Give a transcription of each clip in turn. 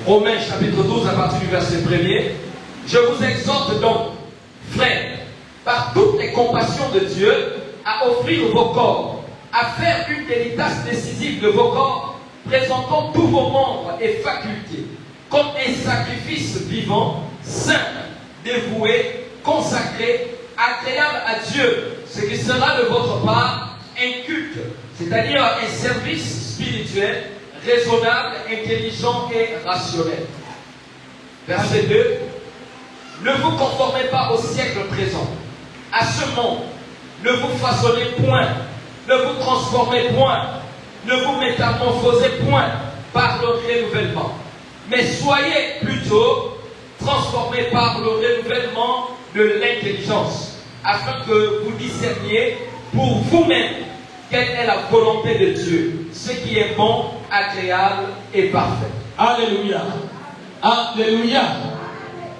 Romains chapitre 12 à partir du verset 1er. Je vous exhorte donc, frères, par toutes les compassions de Dieu, à offrir vos corps, à faire une délice décisive de vos corps, présentant tous vos membres et facultés comme un sacrifice vivant, saint, dévoué, consacré, agréable à Dieu, ce qui sera de votre part un culte, c'est-à-dire un service spirituel, raisonnable, intelligent et rationnel. Verset 2. Ne vous conformez pas au siècle présent, à ce monde. Ne vous façonnez point, ne vous transformez point, ne vous métamorphosez point par le renouvellement. Mais soyez plutôt transformés par le renouvellement de l'intelligence, afin que vous discerniez pour vous-même quelle est la volonté de Dieu, ce qui est bon, agréable et parfait. Alléluia. Alléluia.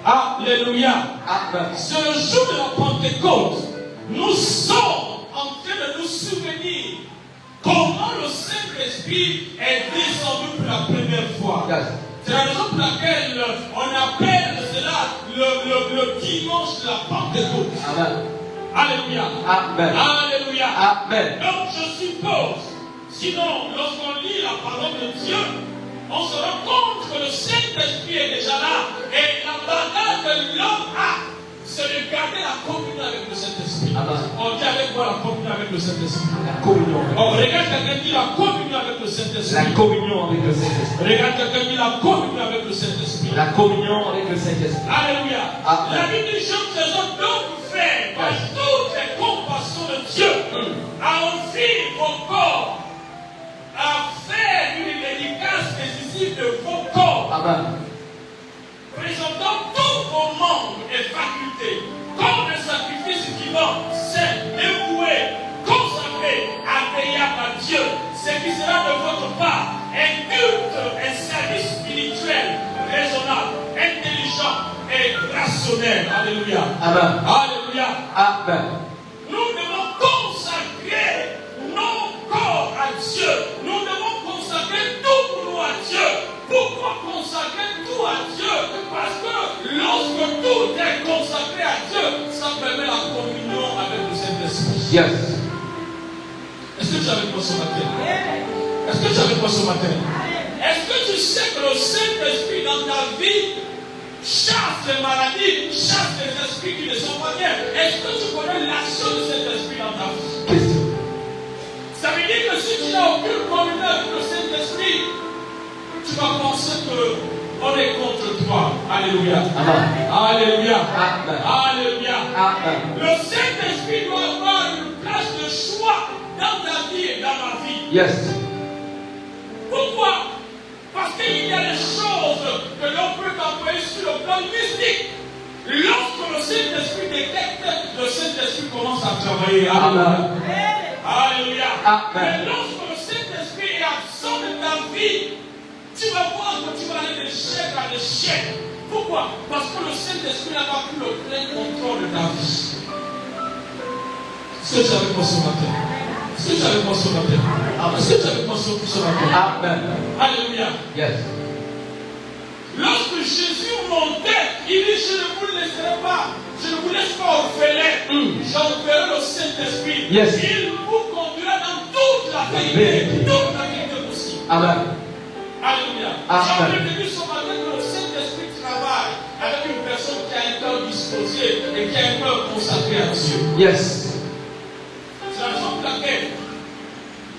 Alléluia. Amen. Ce jour de la Pentecôte, nous sommes en train de nous souvenir comment le Saint-Esprit est descendu pour la première fois. Yes. C'est la raison pour laquelle on appelle cela le dimanche de la Pentecôte. Amen. Alléluia. Amen. Alléluia. Amen. Donc je suppose, sinon lorsqu'on lit la parole de Dieu, on se rend compte que le Saint-Esprit est déjà là. Et la bagarre que l'homme a, c'est de garder la communion avec le Saint-Esprit. On dit avec moi la communion avec le Saint-Esprit. La communion. On regarde quelqu'un qui dit la communion avec le Saint-Esprit. La communion avec le Saint-Esprit. Regarde quelqu'un qui dit la communion avec le Saint-Esprit. La communion avec le Saint-Esprit. Alléluia. Amen. La Bible dit, je vous exhorte donc, frères, par toutes les compassions de Dieu, à offrir vos corps, à faire une dédicace décisive de vos corps, Amen. présentant tous vos membres et facultés comme un sacrifice vivant, saint, dévoué, consacré, agréable à Dieu, ce qui sera de votre part un culte, un service spirituel, raisonnable, intelligent et rationnel. Alléluia. Amen. Alléluia. Amen. Nous devons consacrer nos corps à Dieu. Nous devons consacrer tout pour nous à Dieu. Pourquoi consacrer tout à Dieu? Parce que lorsque tout est consacré à Dieu, ça permet la communion avec le Saint-Esprit. Yes. Est-ce que tu es avec moi ce matin? Est-ce que tu es avec moi ce matin? Est-ce que tu sais que le Saint-Esprit dans ta vie chasse les maladies, chasse les esprits qui ne sont pas bien? Est-ce que tu connais l'action de cet esprit dans ta vie? Question. Ça veut dire que si tu n'as aucune communion avec le Saint-Esprit, tu vas penser qu'on est contre toi. Alléluia. Amen. Alléluia. Amen. Alléluia. Amen. Le Saint-Esprit doit avoir une place de choix dans ta vie et dans ma vie. Yes. Pourquoi? Parce qu'il y a des choses que l'on peut envoyer sur le plan mystique. Lorsque le Saint-Esprit détecte, le Saint-Esprit commence à travailler. Amen. Alléluia. Amen. Mais lorsque le Saint-Esprit est absent de ta vie, tu vas voir que tu vas aller d'échec à échec. Pourquoi? Parce que le Saint-Esprit n'a pas pris le plein contrôle de ta vie. Est-ce que tu es avec moi ce matin? Est-ce que tu es avec moi ce matin? Est-ce que tu es avec moi ce matin? Amen. Alléluia. Yes. Lorsque Jésus montait, il dit, je ne vous laisserai pas, je ne vous laisse pas orphelin. J'enverrai le Saint-Esprit. Yes. Il vous conduira dans toute la vérité possible. Amen. Alléluia. Amen. J'ai entendu ce matin que le Saint-Esprit travaille avec une personne qui a un cœur disposé et qui a un cœur consacré à Dieu. Yes. C'est la raison pour laquelle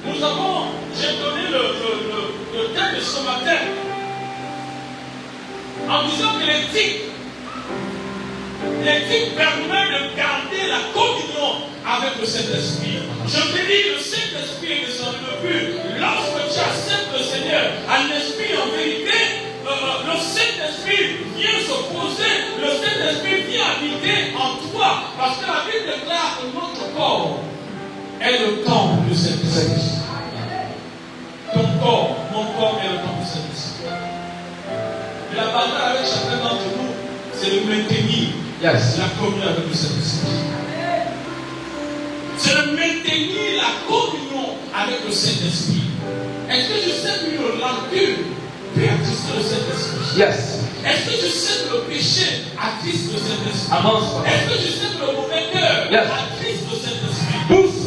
j'ai donné le thème de ce matin en disant que l'éthique permet de garder la communion avec le Saint-Esprit. Je te dis, le Saint-Esprit est descendu depuis. Lorsque tu acceptes le Seigneur en esprit et en vérité, le Saint-Esprit vient se poser, le Saint-Esprit vient habiter en toi. Parce que la Bible déclare que notre corps est le temple du Saint-Esprit. Ton corps, mon corps est le temple du Saint-Esprit. Et la bataille avec chacun d'entre nous, c'est de maintenir la communion avec le Saint-Esprit. C'est de maintenir la communion avec le Saint-Esprit. Est-ce que je sais qu'une rancune peut attrister le Saint-Esprit? Yes. Est-ce que tu sais que le péché attriste le Saint-Esprit? Avance, papa. Est-ce que tu sais que le mauvais cœur Yes. attriste le Saint-Esprit? Pousse.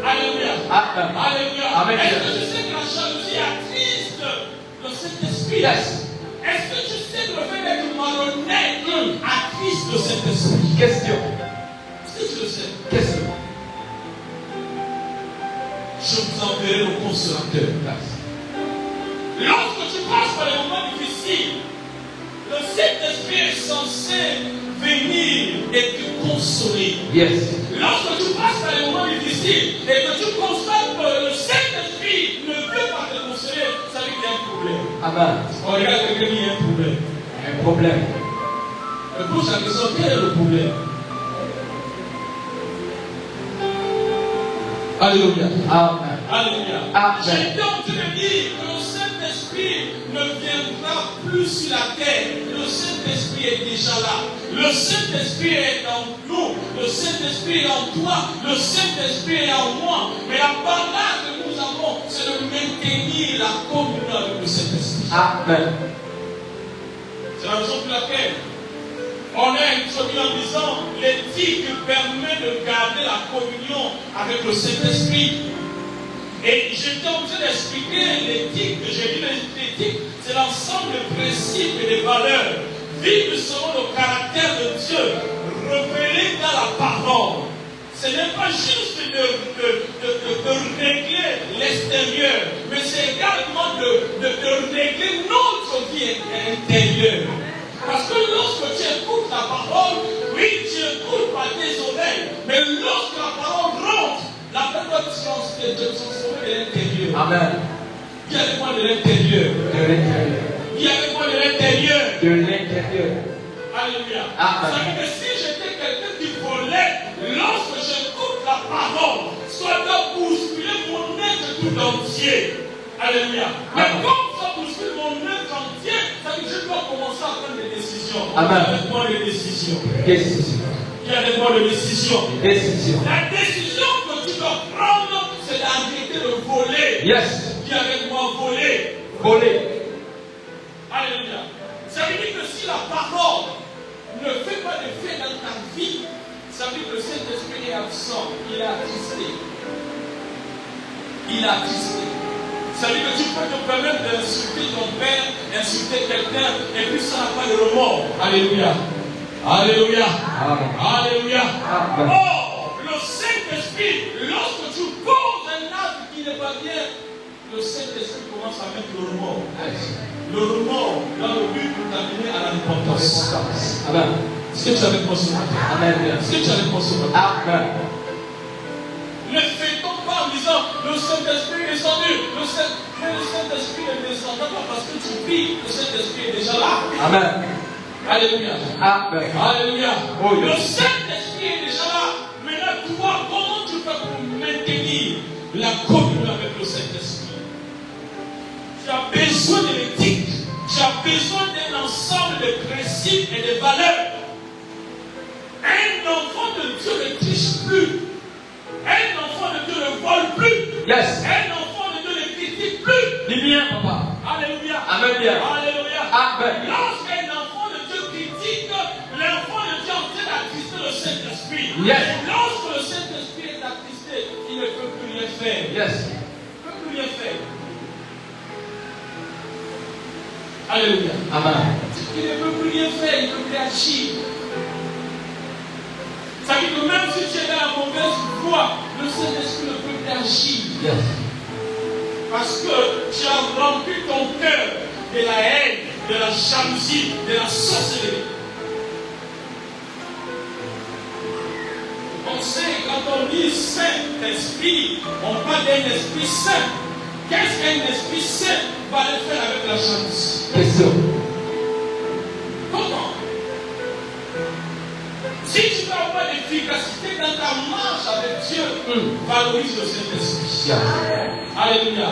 Alléluia. Amen. Alléluia. Amen. Est-ce que tu sais que la jalousie attriste le Saint-Esprit? Yes. Est-ce que tu sais que le fait d'être malhonnête attriste le Saint-Esprit? Question. Est-ce que tu le sais? Question. Je vous enverrai le consolateur. Yes. Lorsque tu passes par les moments difficiles, le Saint-Esprit est censé venir et te consoler. Yes. Lorsque tu passes par les moments difficiles et que tu constates que le Saint-Esprit ne veut pas te consoler, ça veut dire qu'il y a un problème. Amen. On regarde quelqu'un, il y a un problème. Un problème. Mais pose la question, quel est le problème? Alléluia. Amen. Alléluia. Amen. J'étais en train de dire que le Saint-Esprit ne viendra plus sur la terre. Le Saint-Esprit est déjà là. Le Saint-Esprit est en nous. Le Saint-Esprit est en toi. Le Saint-Esprit est en moi. Mais la balade que nous avons, c'est de maintenir la communion avec le Saint-Esprit. Amen. C'est la raison pour laquelle on a introduit en disant l'éthique permet de garder la communion avec le Saint-Esprit. Et j'étais en train d'expliquer l'éthique. J'ai dit l'éthique, c'est l'ensemble des principes et des valeurs vivre selon le caractère de Dieu, révélé dans la parole. Ce n'est pas juste de régler l'extérieur, mais c'est également de régler notre vie intérieure. Parce que lorsque tu écoutes la parole, oui, tu écoutes par tes oreilles, mais lorsque la parole rentre, la parole doit te transformer de l'intérieur. Amen. Dis avec moi de l'intérieur. De l'intérieur. Dis avec moi de l'intérieur. De l'intérieur. Alléluia. Amen. Ça veut dire que si j'étais quelqu'un qui volait, lorsque j'écoute la parole, ça doit bousculer mon être tout entier. Alléluia. Mais Amen. comme ça bouscule mon être entier, ça veut dire que je dois commencer à prendre des décisions. Amen. Il y a des points de décision. Décision. Il y a des points de décision. Décision. La décision que tu dois prendre, c'est d'arrêter de voler. Yes. Dis avec moi, voler. Voler. Alléluia. Ça veut dire que si la parole ne fait pas d'effet dans ta vie, ça veut dire que le Saint-Esprit est absent. Il est attristé. Il est attristé. Ça veut dire que tu peux te permettre d'insulter ton père, insulter quelqu'un, et puis ça n'a pas de remords. Alléluia. Alléluia. Amen. Alléluia. Amen. Oh, le Saint-Esprit, lorsque tu poses un acte qui n'est pas bien, le Saint-Esprit commence à mettre le remords. Le remords dans le but pour t'amener à la repentance. Amen. Est-ce que tu avais pensé au matin? Amen. Est-ce que tu avais pensé au matin? Amen. Ne fait-on pas en disant le Saint-Esprit est descendu, le Saint-Esprit ne descendra pas parce que tu pries, le Saint-Esprit est déjà là. Amen. Alléluia. Amen. Alléluia. Oh, yes. Le Saint-Esprit est déjà là. Maintenant, toi, comment tu fais pour maintenir la communion avec le Saint-Esprit? Tu as besoin de l'éthique. Tu as besoin d'un ensemble de principes et de valeurs. Un enfant de Dieu ne triche plus. Un enfant de Dieu ne vole plus. Yes. Un enfant de Dieu ne critique plus. Dis bien, papa. Alléluia. Amen. Bien. Alléluia. Amen. Lorsqu'un enfant de Dieu critique, l'enfant de Dieu est en train d'attrister le Saint-Esprit. Yes. Et lorsque le Saint-Esprit est attristé, il ne peut plus rien faire. Yes. Il ne peut plus rien faire. Alléluia. Amen. Il ne peut plus rien faire, il ne peut plus agir. Ça veut dire que même si tu es dans la mauvaise voie, le Saint-Esprit ne peut plus agir. Yes. Parce que tu as rempli ton cœur de la haine, de la jalousie, de la sorcellerie. On sait, quand on dit Saint-Esprit, on parle d'un esprit saint. Qu'est-ce qu'un esprit saint va le faire avec la jalousie? Question. Comment? Si tu veux avoir l'efficacité dans ta marche avec Dieu, valorise le Saint-Esprit. Yes. Alléluia.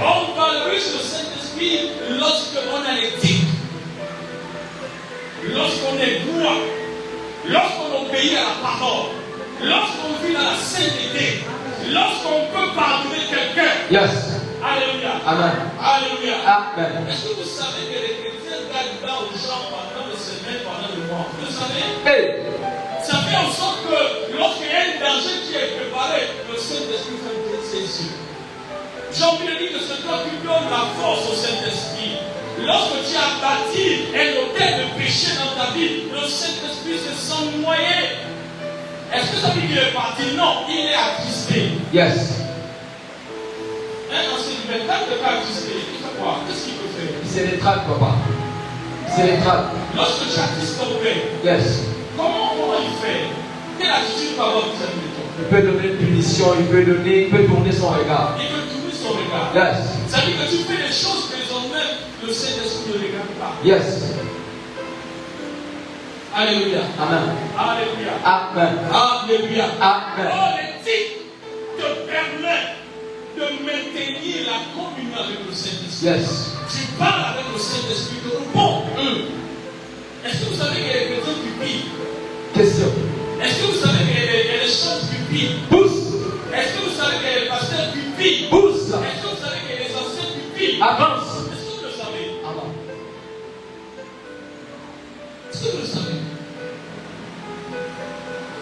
On valorise le Saint-Esprit lorsqu'on a l'éthique, lorsqu'on est droit, lorsqu'on obéit à la parole, lorsqu'on vit dans la sainteté, lorsqu'on peut pardonner quelqu'un. Yes. Alléluia. Amen. Alléluia. Amen. Est-ce que vous savez que les chrétiens gardent là aux gens pendant le semaine, pendant le mois? Vous le savez? Hey. Ça fait en sorte que lorsqu'il y a un danger qui est préparé, le Saint-Esprit fait bien ses yeux. J'ai envie de dire que c'est toi qui donnes la force au Saint-Esprit. Lorsque tu as bâti un hôtel de péché dans ta vie, le Saint-Esprit se sent noyé. Est-ce que ça veut dire qu'il est parti? Non, il est attristé. Yes. Un ancien du même temps, il n'est pas attristé. Il fait quoi? Qu'est-ce qu'il peut faire? C'est les tracts, papa. C'est les tracts. Lorsque tu attristes ton père, Yes. comment il fait? Quelle attitude peut avoir vis-à-vis de toi? Il peut donner une punition, il peut tourner son regard. Il peut tourner son regard. Yes. Ça veut dire que tu fais des choses que désormais le Saint-Esprit ne regarde pas. Yes. Alléluia. Amen. Alléluia. Amen. Alléluia. Amen. Alors l'éthique te permet de maintenir la communion avec le Saint-Esprit. Yes. Tu parles avec le Saint-Esprit de bon. Est-ce que vous savez qu'il y a des chrétiens qui pillent? Question. Est-ce que vous savez qu'il y a des chefs qui pillent? Pousse. Est-ce que vous savez qu'il y a des pasteurs qui pillent? Pousse. Est-ce que vous savez qu'il y a des anciens qui pillent? Avance. Est-ce que vous le savez? Amen. Est-ce que vous le savez?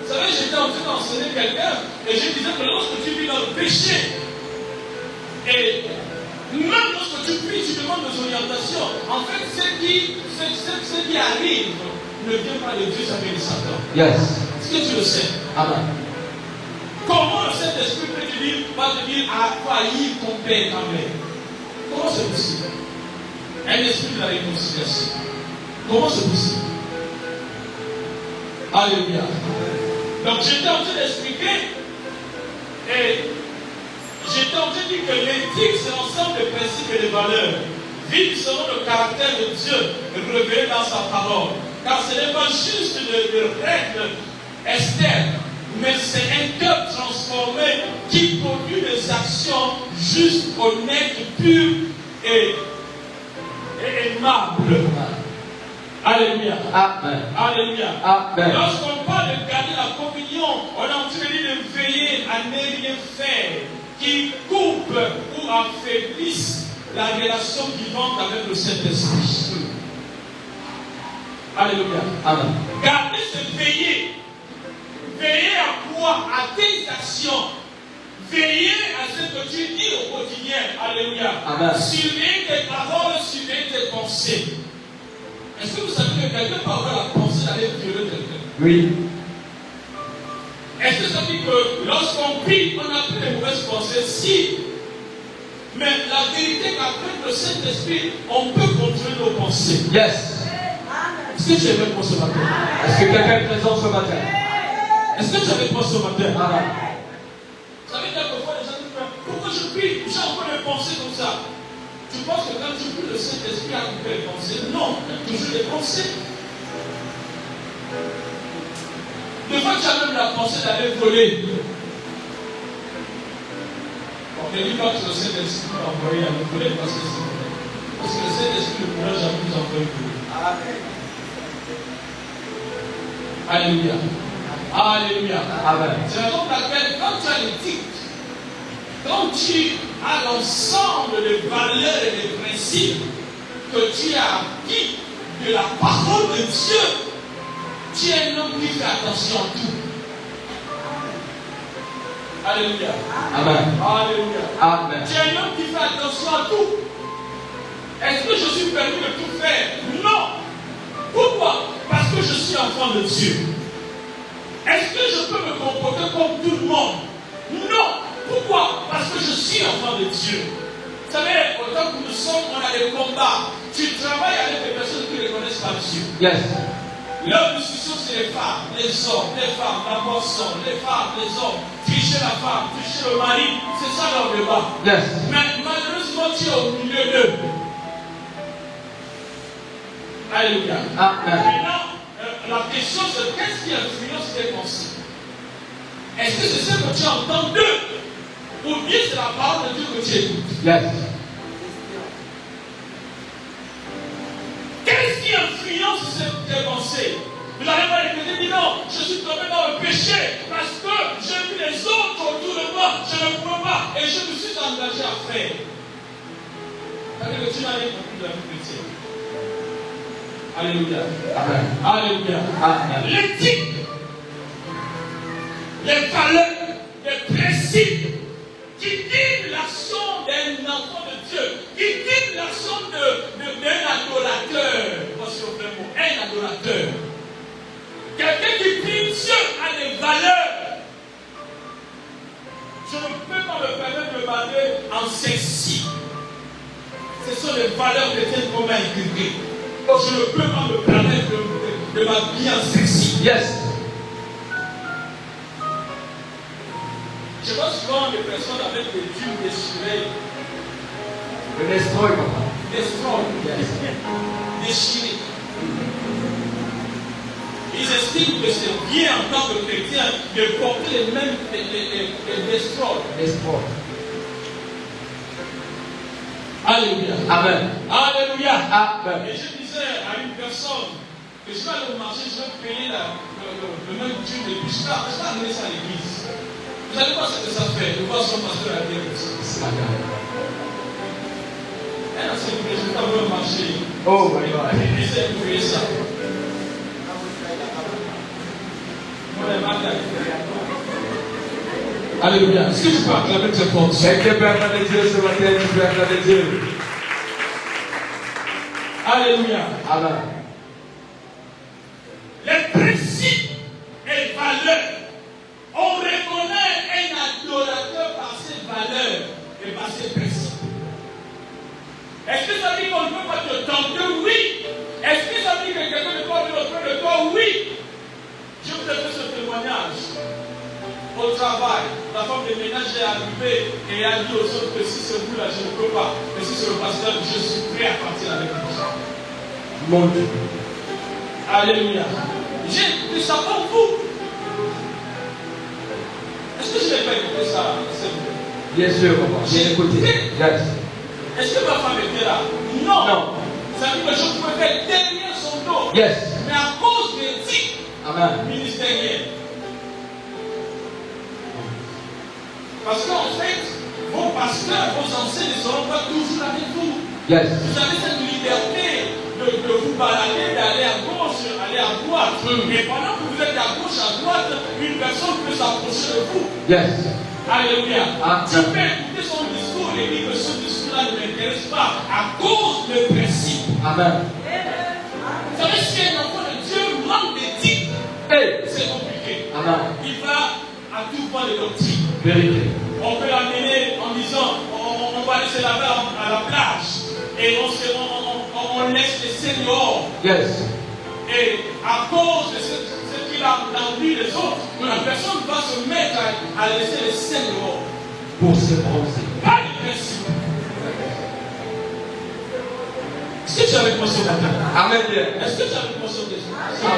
Vous savez, j'étais en train d'enseigner quelqu'un et je disais que lorsque tu vis dans le péché, et même lorsque tu pries, tu demandes des orientations. En fait, ce qui arrive ne vient pas de Dieu, ça vient de Satan. Yes. Est-ce que tu le sais? Amen. Comment le Saint-Esprit peut te dire, va te dire à faillir ton père, ta mère? Comment c'est possible? Un esprit de la réconciliation. Comment c'est possible? Alléluia. Donc j'étais en train d'expliquer et j'étais en train de dire que l'éthique, c'est l'ensemble des principes et des valeurs. Vivre selon le caractère de Dieu révélé dans sa parole. Car ce n'est pas juste de règles externes, mais c'est un cœur transformé qui produit des actions justes, honnêtes, pures et aimables. Alléluia. Amen. Alléluia. Amen. Lorsqu'on parle de garder la communion, on a envie de veiller à ne rien faire qui coupe ou affaiblisse la relation vivante avec le Saint-Esprit. Alléluia. Amen. Garder, c'est veiller. Veiller à quoi? À tes actions. Veiller à ce que tu dis au quotidien. Alléluia. Amen. Surveiller tes paroles, surveiller tes pensées. Est-ce que vous savez que quelqu'un peut avoir la pensée d'aller violer quelqu'un? Oui. Est-ce que ça veut dire que lorsqu'on prie, on a pris des mauvaises pensées? Si. Mais la vérité est qu'après le Saint-Esprit, on peut contrôler nos pensées. Yes. Est-ce que tu es avec moi ce matin? Est-ce que quelqu'un est présent ce matin? Est-ce que tu es avec moi ce matin? Amen. Vous savez, quelquefois les gens disent, pourquoi je prie? J'ai encore des pensées comme ça. Tu penses que quand tu pries, le Saint-Esprit a coupé les pensées? Non, il y a toujours des pensées. Des fois, tu as même la pensée d'aller voler. On ne dit pas que le Saint-Esprit va envoyer à voler parce que le Saint-Esprit ne pourra jamais nous envoyer voler. Alléluia. Alléluia. Amen. C'est la raison pour laquelle, quand tu as l'éthique, quand tu as l'ensemble des valeurs et des principes que tu as acquis de la parole de Dieu, tu es un homme qui fait attention à tout. Alléluia. Amen. Alléluia. Amen. Tu es un homme qui fait attention à tout. Est-ce que je suis permis de tout faire? Non. Pourquoi? Parce que je suis enfant de Dieu. Est-ce que je peux me comporter comme tout le monde? Non. Pourquoi? Parce que je suis enfant de Dieu. Vous savez, autant que nous sommes, on a des combats. Tu travailles avec des personnes qui ne connaissent pas Dieu. Yes. Leur discussion, c'est les femmes, les hommes, la boisson, les femmes, les hommes. Tricher la femme, tricher le mari. C'est ça leur débat. Yes. Mais malheureusement, tu es au milieu d'eux. Alléluia. Amen. Maintenant, la question c'est qu'est-ce qui influence tes pensées? Est-ce que c'est ce que tu entends d'eux? Ou bien c'est la parole de Dieu que tu écoutes? Yes. Qu'est-ce qui influence tes pensées? Vous n'allez pas répéter, non, je suis tombé dans le péché parce que j'ai vu les autres autour de moi, je ne pouvais pas et je me suis engagé à faire. Ça veut dire que tu n'as rien compris de la vie chrétienne. Alléluia. Amen. Alléluia. Amen. L'éthique, les valeurs, les principes qui guident l'action d'un enfant de Dieu, qui guident l'action d'un adorateur. Voici au vrai mot, un adorateur. Quelqu'un qui prie Dieu a des valeurs. Je ne peux pas me permettre de parler en ceci. Ce sont les valeurs chrétiennes qu'on m'a inculquées. Je ne peux pas me permettre de m'habiller en ceci. Yes. Je vois souvent des personnes avec des jeans déchirés. Le destroy, papa. Déchirés. Ils estiment que c'est bien en tant que chrétien de porter les mêmes destroy. Destroy. Alléluia. Amen. Alléluia. Amen. Et je disais à une personne que je vais aller au marché, je vais payer le même jean et puis je vais amener ça à l'église. Vous allez voir ce que ça fait de voir son pasteur à dire ça. Elle a cette je vais avoir un marché. Oh my God. Et essaie de payer ça. Alléluia. Est-ce que tu peux acclamer très fort? Est-ce que tu peux acclamer Dieu ce matin? Tu peux acclamer Dieu. Alléluia. Amen. Les principes et valeurs. On reconnaît un adorateur par ses valeurs et par ses principes. Est-ce que ça dit qu'on ne peut pas te tenter? Oui. Est-ce que ça dit que quelqu'un ne peut pas auprès de toi? Oui. Je vous ai fait ce témoignage. Au travail, la femme de ménage est arrivée et a dit aux autres que si c'est vous là, je ne peux pas. Mais si c'est le pasteur, je suis prêt à partir avec vous. Mon Dieu. Alléluia. J'ai écouté ça pour vous. Est-ce que je n'ai pas écouté ça? Bien sûr, papa. J'ai écouté. Yes. Est-ce que ma femme était là? Non. Non. Ça veut dire que je pouvais faire derrière son dos. Yes. Mais à cause des tics Amen. ministériels. Parce qu'en fait, vos pasteurs, vos anciens ne seront pas toujours avec vous. Yes. Vous avez cette liberté de vous balader, d'aller à gauche, aller à droite. Et pendant que vous êtes à gauche, à droite, une personne peut s'approcher de vous. Yes. Alléluia. Ah, Tu peux écouter son discours et dire que ce discours-là ne m'intéresse pas à cause de principe. Amen. Vous savez, si un enfant de Dieu manque d'éthique, Hey. c'est compliqué. Amen. Il va à tout point de doctrine. Vérité. On peut l'amener en disant on va laisser là-bas à la plage et on laisse les seniors. Yes. Et à cause de ce qu'il a envie des autres, la personne va se mettre à laisser les seniors. Pour se bronzer. Pas de principe. Est-ce que tu avais conscience de ça? Amen. Est-ce que tu avais conscience de ça?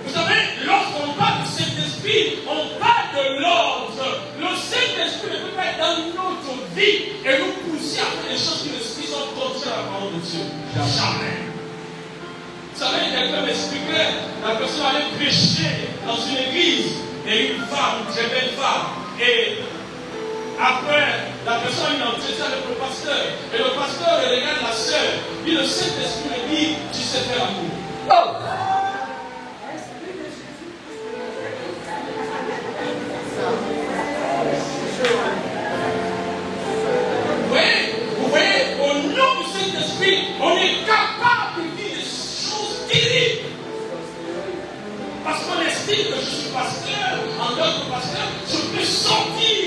Vous savez, lorsqu'on parle du Saint-Esprit, on parle de l'ordre. Le Saint-Esprit ne peut pas être dans notre vie et nous pousser à faire des choses qui sont contraires à la parole de Dieu. Jamais. Vous savez, quelqu'un m'expliquait, la personne allait prêcher dans une église et une femme, une très belle femme. Et après, la personne a une entretien avec le pasteur. Et le pasteur regarde la sœur. Puis le Saint-Esprit lui dit, tu sais faire l'amour. Oh. Vous voyez, au nom du Saint-Esprit, on est capable de dire des choses terribles. Parce qu'on estime que je suis pasteur, en tant que pasteur, je peux sortir.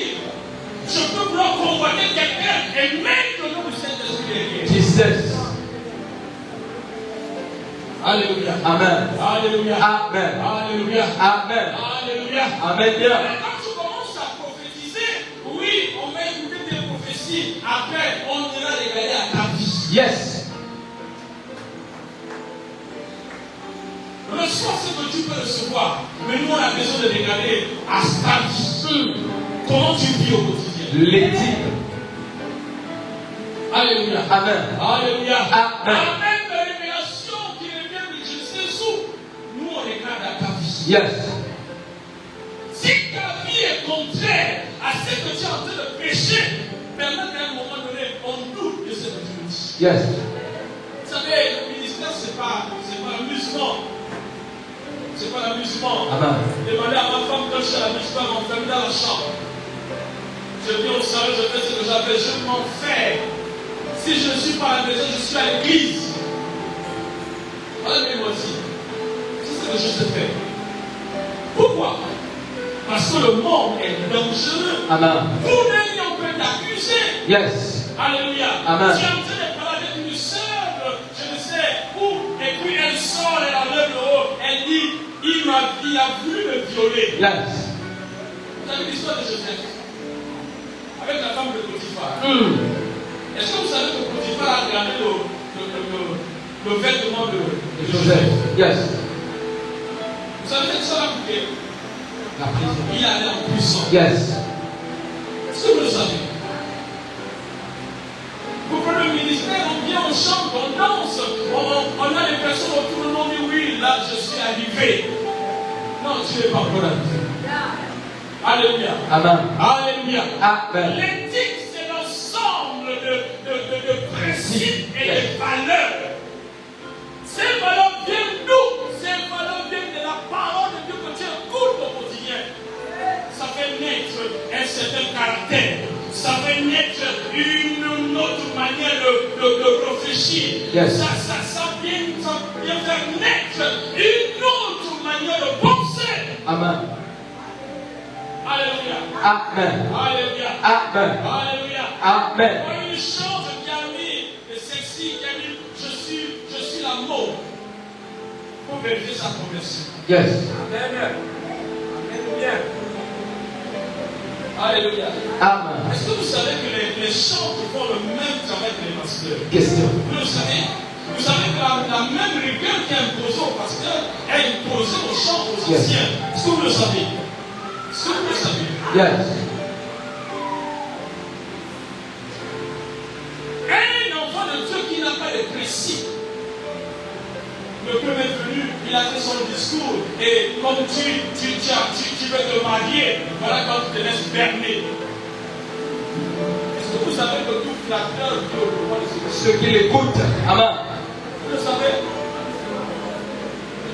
Je peux vouloir convoiter quelqu'un et mettre le nom du Saint-Esprit derrière. Jesus. Alléluia. Amen. Alléluia. Amen. Alléluia. Amen. Alléluia. Amen. Bien. Quand tu commences à prophétiser, oui, on va écouter tes prophéties. Après, on ira regarder à ta vie. Yes. Le soir, c'est que tu peux recevoir. Mais nous, on a besoin de regarder à ta vie. Comment tu vis au quotidien. L'éthique. Alléluia. Amen. Alléluia. Amen. Amen. La révélation qui revient de Jésus. Nous, on regarde à ta vie. Yes. Si ta vie est contraire à ce que tu es en train de pécher, permet qu'à un moment donné, on doute de ce que tu dis. Yes. Vous savez, le ministère, c'est pas l'amusement. C'est pas l'amusement. Amen. Demandez à ma femme quand je suis à la maison, je m'enferme dans la chambre. Je viens au salon, je fais ce que j'avais, je m'en fais. Si je ne suis pas à la maison, je suis à l'église. Voilà, moi aussi. C'est ce que je sais faire. Pourquoi? Parce que le monde est dangereux. Amen. Vous-même, on peut t'accuser. Yes. Alléluia. Amen. Tu es en train de parler avec une sœur, je ne sais où, et puis elle sort, elle enlève le haut, elle dit, il a voulu me violer. Yes. Vous avez l'histoire de Joseph avec la femme de Potiphar. Est-ce que vous savez que Potiphar a regardé le vêtement de Joseph. Yes. Vous savez que ça l'a coupé. La prison. Il allait en prison. Yes. Est-ce que vous le savez? Vous prenez le ministère, on vient, on chante, on danse, on a des personnes autour de nous, on dit oui, là je suis arrivé. Non, tu n'es pas encore arrivé. Alléluia. Amen. Alléluia. Amen. L'éthique, c'est l'ensemble de principes et de valeurs. Ces valeurs viennent d'où? Ces valeurs viennent de la parole de Dieu que tu écoutes au quotidien. Ça fait naître un certain caractère. Ça fait naître une autre manière de réfléchir. Yes. Ça vient faire naître une autre manière de penser. Amen. Alléluia. Amen. Alléluia. Amen. Alléluia. Amen. Quand une chose qui a mis le sexy, qui a mis je suis la mode. Pour vérifier sa conversion. Yes. Amen. Alléluia. Alléluia. Amen. Est-ce que vous savez que les chantres font le même travail que les pasteurs? Question. Vous le savez? Vous savez que la même rigueur qui est imposée aux pasteurs est imposée aux chantres, aux Yes. anciens. Est-ce que vous le savez? Est-ce que vous le savez? Yes. Un enfant de Dieu qui n'a pas de principe. Le premier venu, il a fait son discours. Et comme tu veux te marier, voilà quand tu te laisses berner. Est-ce que vous savez que tout flatteur qui est au pouvoir de Ceux qui l'écoutent. Amen. vous le savez?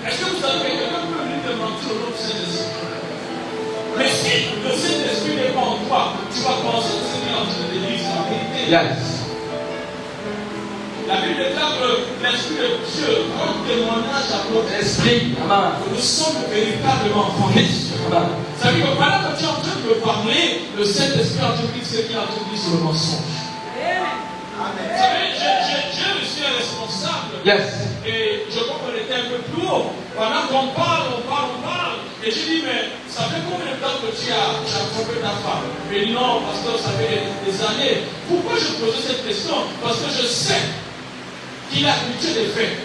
Est-ce que vous savez que quelqu'un peut venir te mentir au nom du Saint-Esprit? Mais si le Saint-Esprit n'est pas en toi, tu vas penser que ce qu'il est en train de dire, c'est la vérité. Yes. La Bible déclare que l'Esprit de Dieu rend témoignage à notre esprit. Amen. Nous sommes véritablement formés. Amen. Ça veut dire que pendant que tu es en train de me parler, le Saint-Esprit a entendu ce qu'il a entendu sur le mensonge. Vous savez, j'ai reçu un responsable. Yes. Et je crois qu'on était un peu plus haut. Pendant qu'on parle. Et je dis, mais ça fait combien de temps que tu as trompé ta femme? Mais non, pasteur, ça fait des années. Pourquoi je posais cette question? Parce que je sais qu'il a habitué des faits.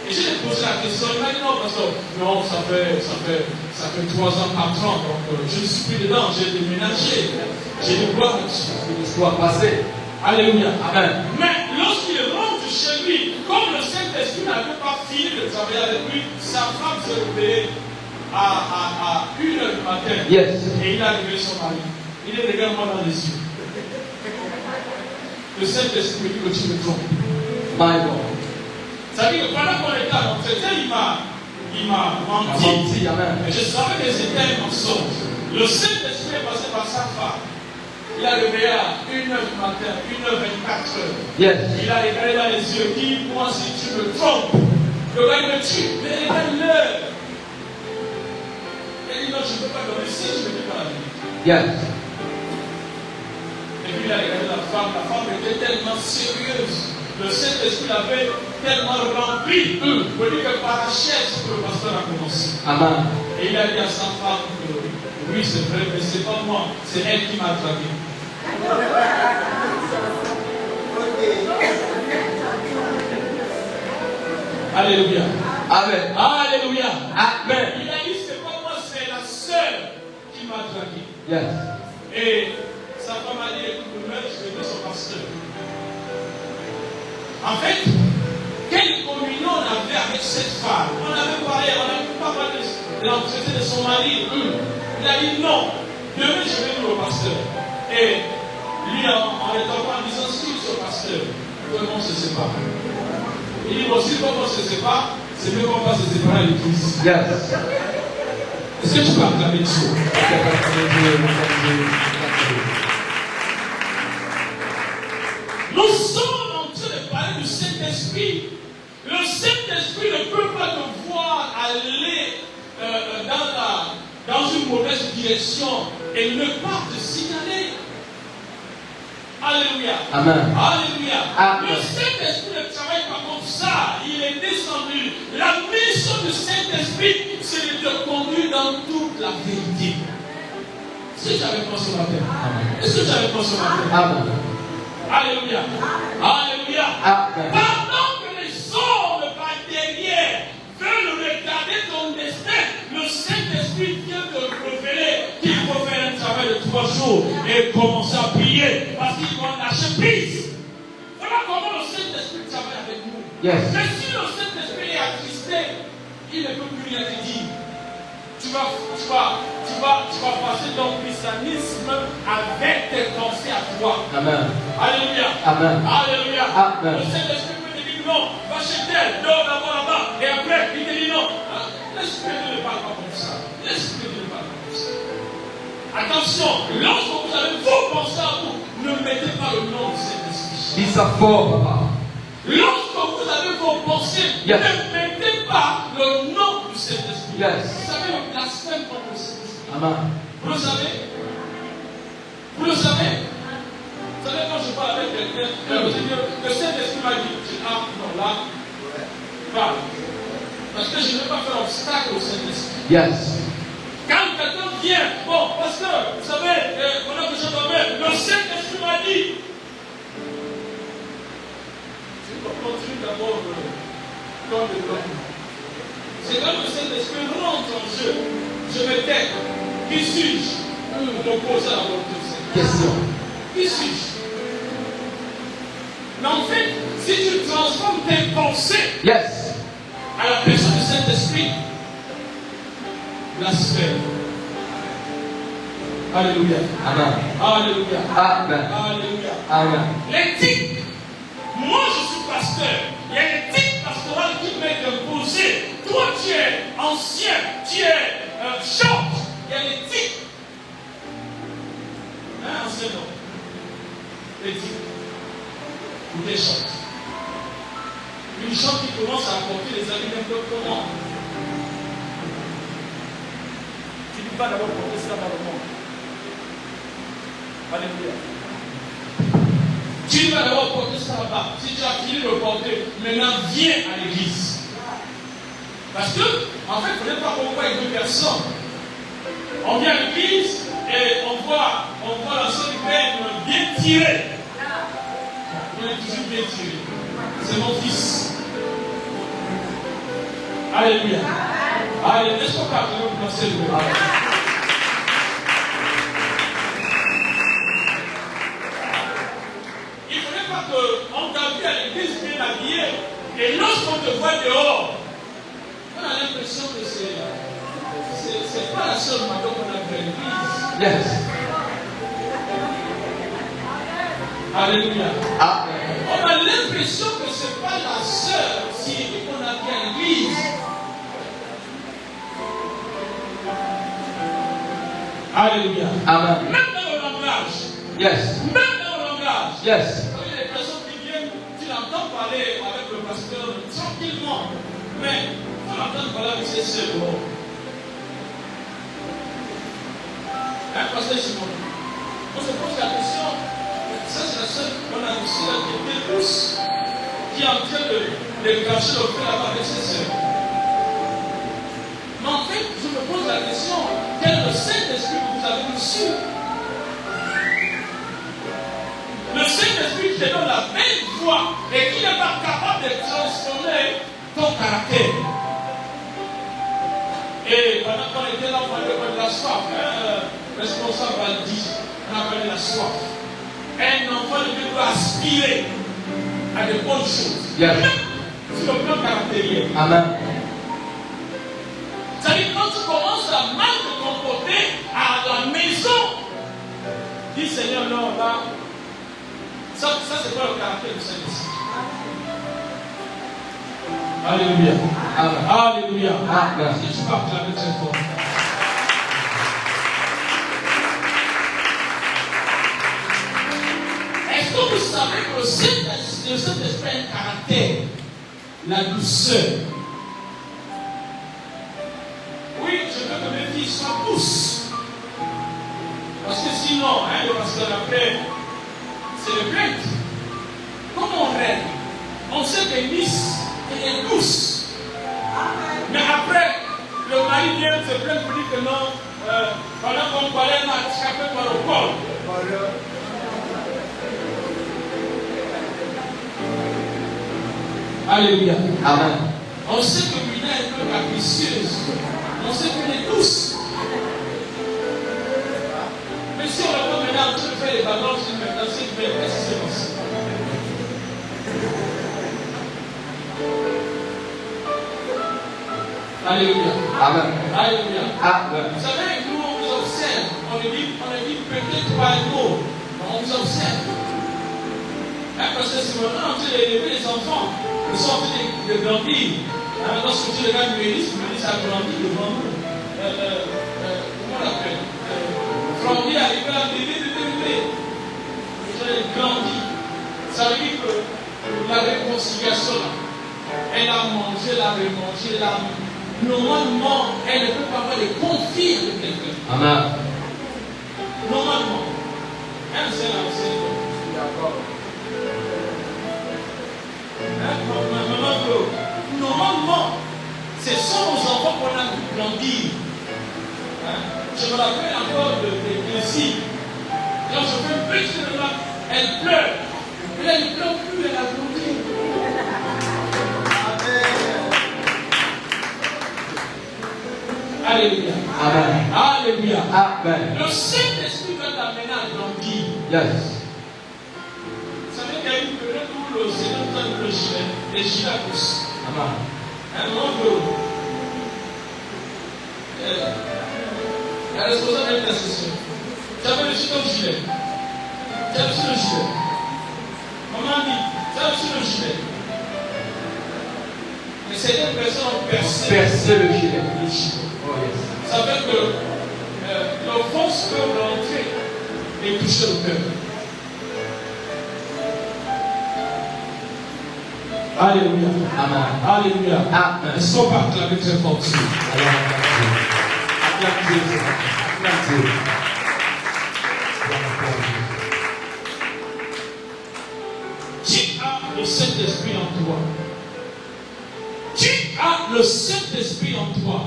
Et je lui ai posé la question. Il m'a dit, non, pasteur, non, ça fait 3 ans, 4 ans. Donc, je ne suis plus dedans. J'ai déménagé. J'ai des gloires là-dessus. L'histoire passée. Alléluia. Amen. Mais lorsqu'il rentre chez lui, comme le Saint-Esprit n'avait pas fini de travailler avec lui, sa femme s'est réveillée à 1h du matin. Yes. Et il a réveillé son mari. Il est regarde-moi dans les yeux. Le Saint-Esprit me dit que tu me trompes. My God. Ça veut dire que pendant qu'on était à l'entretien, il m'a menti. Amen. Mais je savais que c'était un mensonge. Le Saint-Esprit est passé par sa femme. Il a réveillé à 1h du matin, 1h24. Yes. Il a regardé dans les yeux, il dit, moi si tu me trompes, le gars me tue, mais regarde l'heure. Il dit, non, je ne peux pas donner si je ne dis pas la vérité. Yes. Et puis il a regardé la femme était tellement sérieuse. Le Saint-Esprit l'avait tellement rempli pour dire que par la chair, c'est que le pasteur a commencé. Amen. Et il a dit à sa femme que oui, c'est vrai, mais ce n'est pas moi, c'est elle qui m'a dragué. Alléluia. Amen. Alléluia. Amen. Il a dit, c'est pas moi, c'est la sœur qui m'a dragué. Yes. Et sa femme a dit, écoute, je vais dire son pasteur. En fait, quelle communion on avait avec cette femme? On avait parlé, on n'avait pas parlé de l'entretien de son mari. Il a dit non, demain je vais dire au pasteur. Et lui, en étant en disant, si, ce pasteur, tout le monde se sépare. Il dit aussi, quand on se sépare, c'est mieux qu'on va se séparer à l'église. Yes. Est-ce que tu peux acclamer Dieu? Nous sommes en train de parler du Saint-Esprit. Le Saint-Esprit ne peut pas te voir aller dans une mauvaise direction et ne pas te signaler. Alléluia. Amen. Alléluia. Amen. Le Saint-Esprit ne travaille pas comme ça. Il est descendu. La mission du Saint-Esprit, c'est de te conduire dans toute la vérité. Est-ce que tu avais pensé au matin? Est-ce que tu avais pensé au matin? Amen. Alléluia. Alléluia. Amen. Pendant que les hommes par derrière veulent regarder ton destin, le Saint-Esprit vient te révéler qu'il faut faire un travail de 3 jours et commencer à prier parce qu'ils vont lâcher prise. Voilà comment le Saint-Esprit travaille avec nous. Yes. Mais si le Saint-Esprit est attristé, il ne peut plus rien te dire. Tu vas passer ton christianisme avec tes pensées à toi. Amen. Alléluia. Amen. Alléluia. Amen. Le Saint-Esprit peut te dire non, va chez tel, dors d'abord là-bas, et après il te dit non. L'Esprit ne parle pas comme ça. L'Esprit ne parle pas comme ça. Attention, lorsque vous avez vos pensées à vous, ne mettez pas le nom de Saint-Esprit. Dis ça fort, papa. Lorsque vous avez vos pensées, Yes. ne mettez pas le nom du Saint-Esprit. Yes. Vous savez le blasphème contre le Saint-Esprit. Amen. Vous le savez? Vous le savez? Vous savez, quand je parle avec quelqu'un, le Saint-Esprit m'a dit, ah non, là, parle. Parce que je ne veux pas faire obstacle au Saint-Esprit. Yes. Quand quelqu'un vient, bon, parce que, vous savez, on a besoin de le Saint-Esprit m'a dit. Je continue d'abord dans le développement. C'est quand le Saint-Esprit rentre en jeu, je me tais. Qui suis-je pour m'opposer à la volonté du Seigneur? Question. Qui suis-je? Mais en fait, si tu transformes tes pensées Yes. à la personne du Saint-Esprit, blasphème. Alléluia. Amen. Alléluia. Amen. Alléluia. Amen. L'éthique. Moi, je suis pasteur. Il y a l'éthique pastorale qui m'est imposée. Toi, tu es ancien, tu es short. Il y a l'éthique. Hein, ancien nom. L'éthique. Ou des shorts. Une short qui commence à apporter les amis n'importe comment. Tu ne peux pas d'abord porter ça dans le monde. Alléluia. Tu vas d'abord porter ça là-bas. Si tu as fini de le porter, maintenant viens à l'église. Parce que, en fait, vous n'êtes pas qu'on voit avec 2 personnes. On vient à l'église et on voit la sœur bien tirée. On est toujours bien tiré. C'est mon fils. Alléluia. Alléluia. Est-ce qu'on peut appeler pour lancer le verre? Il ne faudrait pas qu'on t'a vu à l'église bien habillé et lorsqu'on te voit dehors, on a l'impression que c'est pas la seule madame qu'on a vu à l'église. Yes. Alléluia. Amen. On a l'impression que ce n'est pas la sœur Sylvie qu'on a vu à l'église. Alléluia. Amen. Même dans le langage. Yes. Même dans le langage. Yes. Il y a des personnes qui viennent, tu l'entends parler avec le pasteur tranquillement. Mais tu l'entends parler avec ses sœurs dehors. Hein, pasteur Simon? On se pose la question. Ça, c'est la seule qu'on a aussi la qui était douce, qui est en train de cacher le feu là-bas avec ses sœurs. Mais en fait, je me pose la question, quel est le Saint-Esprit que vous avez reçu? Le Saint-Esprit qui te donne la belle voix et qui n'est pas capable de transformer ton caractère. Et pendant qu'on était là, on parlait de la soif. Responsable a dit, on a parlé de la soif. Un enfant de Dieu doit aspirer à de bonnes choses. Yes. Même sur le plan caractériel. Amen. C'est-à-dire quand tu commences à mal te comporter à la maison, dis Seigneur, non, là, ça c'est pas le caractère du Saint-Esprit. Alléluia. Amen. Alléluia. Amen. Si tu parles avec très fort. Est-ce que vous savez que le Saint-Esprit a un caractère, la douceur? Oui, je veux que mes filles soient douces. Parce que sinon, le pasteur après, c'est le plainte. Comme on rêve, on sait que Nice est douce. Mais après, le mari vient se plaindre pour dire que non, pendant qu'on parlait, on a échappé par le corps. Alléluia. Amen. On sait que Mina est un peu capricieuse. On sait qu'elle est douce. Mais si on la voit maintenant en train de faire les balances, maintenant, qu'est-ce qui se passe? Alléluia. Amen. Alléluia. Amen. Vous savez, nous on vous observe. On ne dit peut-être pas un mot, mais on vous observe. Parce que c'est vraiment en train d'élever les enfants. Ils sont en train de grandir. Lorsque tu regardes Mélis a grandi devant nous. Comment on l'appelle? Francky est arrivé à bébé. Ils ont grandi. Ça veut dire que la réconciliation là, elle a mangé, elle a remangé, elle a. Normalement, elle ne peut pas avoir les conflits avec quelqu'un. Amen. Normalement. Elle, c'est la d'accord. Normalement, ce sont nos enfants qu'on a grandir. Je me rappelle encore de Jessie. Quand je fais un petit de là, elle pleure. Et là, elle ne pleure plus, elle a grandi. Alléluia. Amen. Alléluia. Amen. Le Saint-Esprit va t'amener à grandir. Yes. Vous savez qu'il y a une période où le Seigneur donne le gilet, les gilets à tous. Amen. Un moment la responsable de la session. Tu avais reçu ton gilet. Tu as reçu le gilet. Maman dit, tu as reçu le gilet. Mais certaines personnes ont percé le gilet. Le gilet. Oh yes. Ça veut que l'offense peut rentrer et toucher le cœur. Alléluia. Amen. Alléluia. Amen. Est-ce qu'on peut acclamer très fort dessus? Acclamez. Tu as le Saint-Esprit en toi. Tu as le Saint-Esprit en toi.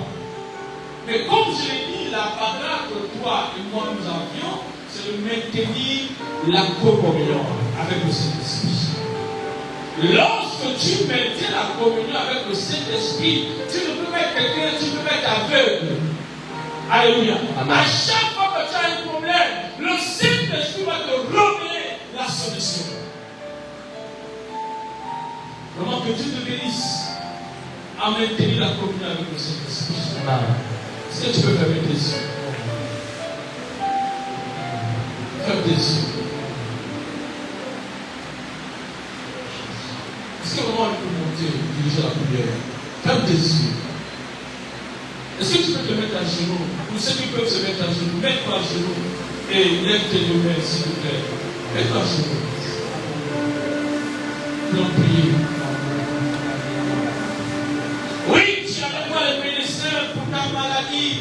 Mais comme je l'ai dit, la bagarre que toi et moi nous avions, c'est de maintenir la communion avec le Saint-Esprit. Lorsque tu maintiens la communion avec le Saint-Esprit, tu ne peux mettre quelqu'un, tu peux mettre aveugle. Alléluia. Amen. À chaque fois que tu as un problème, le Saint-Esprit va te révéler la solution. Vraiment que Dieu te bénisse à maintenir la communion avec le Saint-Esprit. Amen. Est-ce que tu peux fermer tes yeux? Ferme tes yeux. Est-ce que vraiment on peut monter, diriger la prière? Ferme tes yeux. Est-ce que tu peux te mettre à genoux? Ou ceux qui peuvent se mettre à genoux, mets-toi à genoux et lève tes deux mains, s'il vous plaît. Mets-toi à genoux. Nous allons prier. Oui, tu avais pas les médecins pour ta maladie.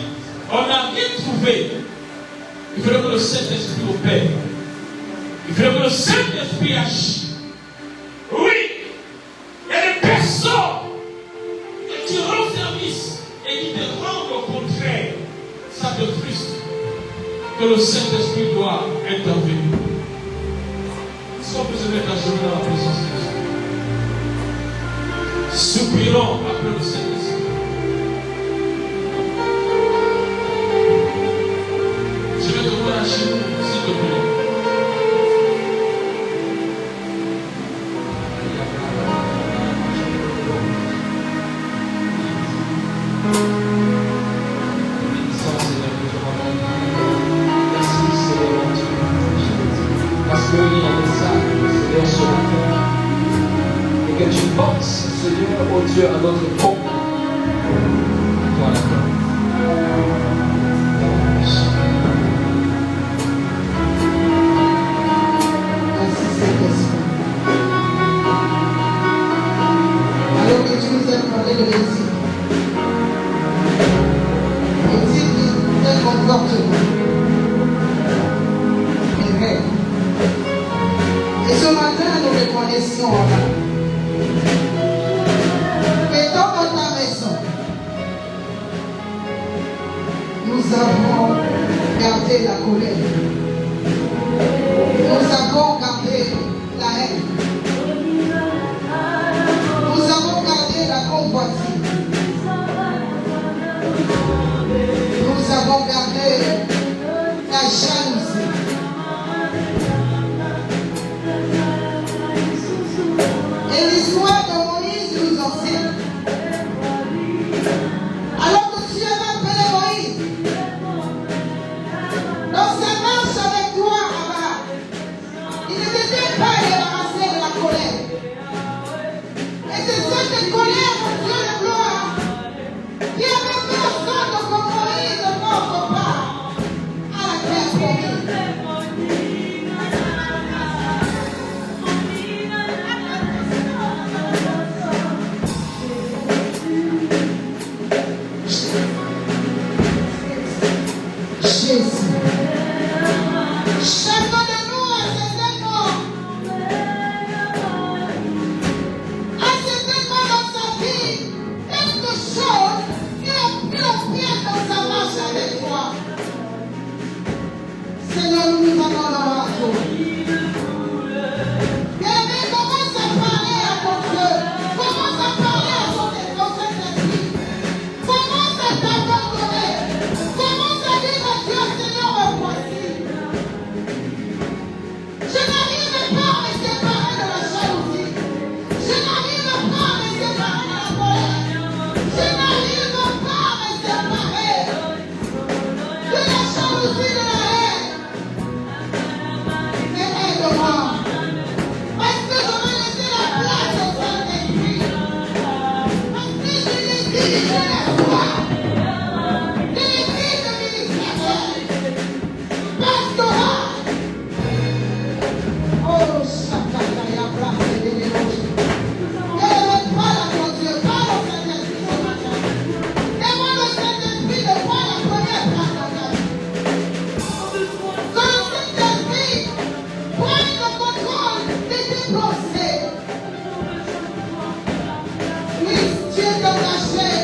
On n'a rien trouvé. Il faudrait que le Saint-Esprit opère. Il faudrait que le Saint-Esprit agisse. Oui, il y a des personnes que tu rends service et qui te rendent au contraire. Ça te frustre. Que le Saint-Esprit doit intervenir. Est-ce qu'on peut se mettre à genoux dans la présence de Dieu? Soupirons après le Saint-Esprit. Je vais te voir à genoux, s'il te plaît. Parce qu'il y a un message, Seigneur, ce matin. Et que tu penses, Seigneur, oh Dieu, à notre de l'éthique. Éthique d'un comportement. Des règles. Et ce matin, nous reconnaissons que dans ta maison, nous avons gardé la colère. Nous avons gardé la haine. Nous avons gardé la convoitise. Nous avons gardé la jalousie. Et l'histoire de Moïse nous enseigne. Alors que Dieu avait appelé Moïse, dans sa marche avec toi, Abba, il ne t'était pas débarrassé de la colère. Et c'est cette colère, mon Dieu de gloire, qui avait fait en sorte que Moïse ne n'entre pas à la terre promise. Jésus. Chacun de nous a certainement dans sa vie quelque chose qui l'empêche dans sa marche avec toi. Seigneur, nous nous abandonnons à toi. Et commence à parler à ton Dieu. Commence à parler à ton Saint-Esprit. Commence à t'abandonner. Commence à dire à Dieu, Seigneur, me voici. Je n'arrive pas à me séparer de la jalousie. Je n'arrive pas à me séparer de la colère. Je n'arrive pas à me séparer de la jalousie, de la haine. Mais aide-moi. Parce que je vais laisser la place au Saint-Esprit. Parce que je l'ai dit, je la foi. Je l'ai dit de ministère. Pastoral. Oh, Shakataya, place de l'éloge. Parle à ton Dieu, parle au Saint-Esprit ce matin. Demande au Saint-Esprit de prendre la première place dans ta vie. Que le Saint-Esprit prenne le contrôle de tes pensées. Oui, Dieu est dans ta chair.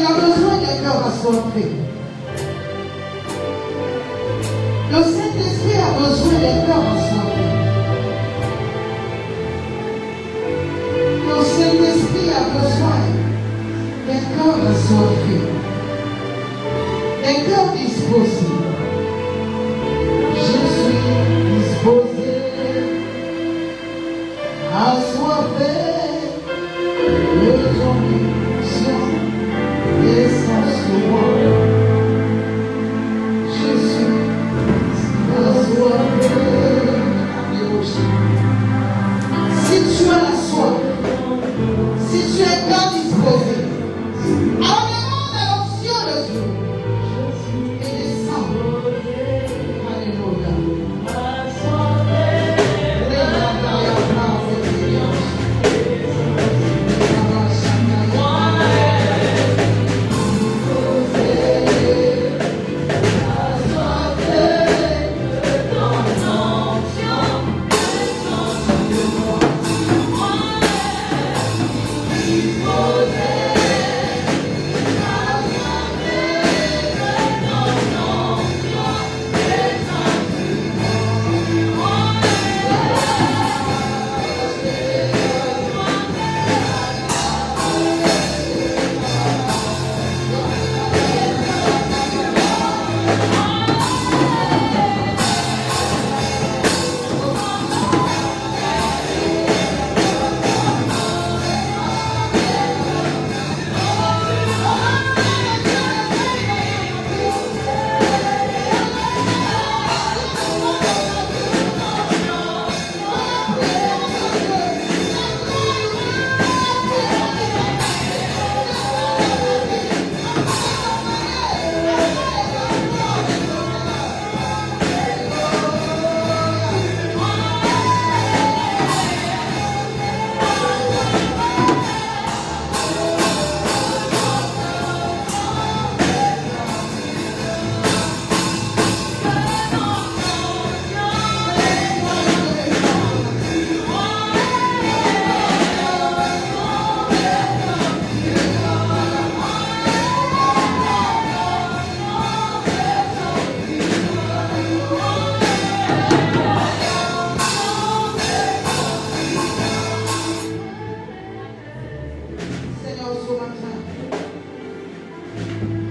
Il a besoin d'un cœur assoiffé. Le Saint-Esprit a besoin d'un cœur assoiffé. Le Saint-Esprit a besoin d'un cœur assoiffé. D'un cœur disposé. Je suis disposé, assoiffé de ton onction et sans soin. Je suis assoiffé. Si tu as la soif, si tu es bien disposé, alors demande à l'onction de Dieu et descends. Alléluia.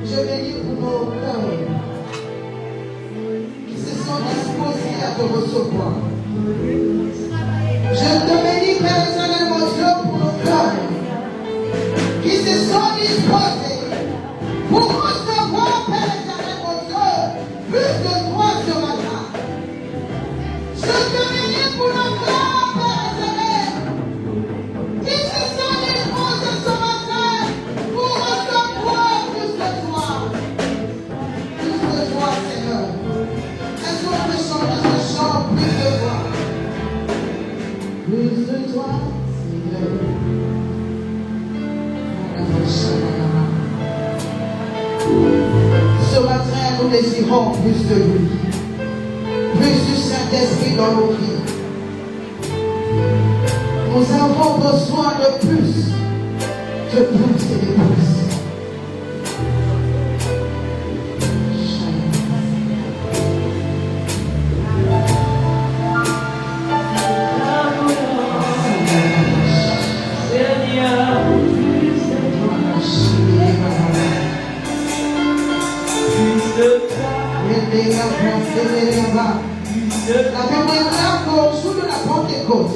Je bénis pour nos cœurs qui se sont disposés à te recevoir. Je te bénis, Père éternel, mon Dieu, pour nos cœurs qui se sont disposés pour recevoir, Père éternel, mon Dieu, plus de toi ce matin. Je te bénis pour nos cœurs, Père éternel, qui se sont disposés ce matin pour recevoir plus de toi. Plus de toi, Seigneur. Est-ce qu'on peut chanter ce chant, plus de toi? Plus de toi, Seigneur. Ce matin, nous désirons plus de lui. Plus du Saint-Esprit dans nos vies. Nous avons besoin de plus et de plus. La Bible déclare qu'au jour de la Pentecôte,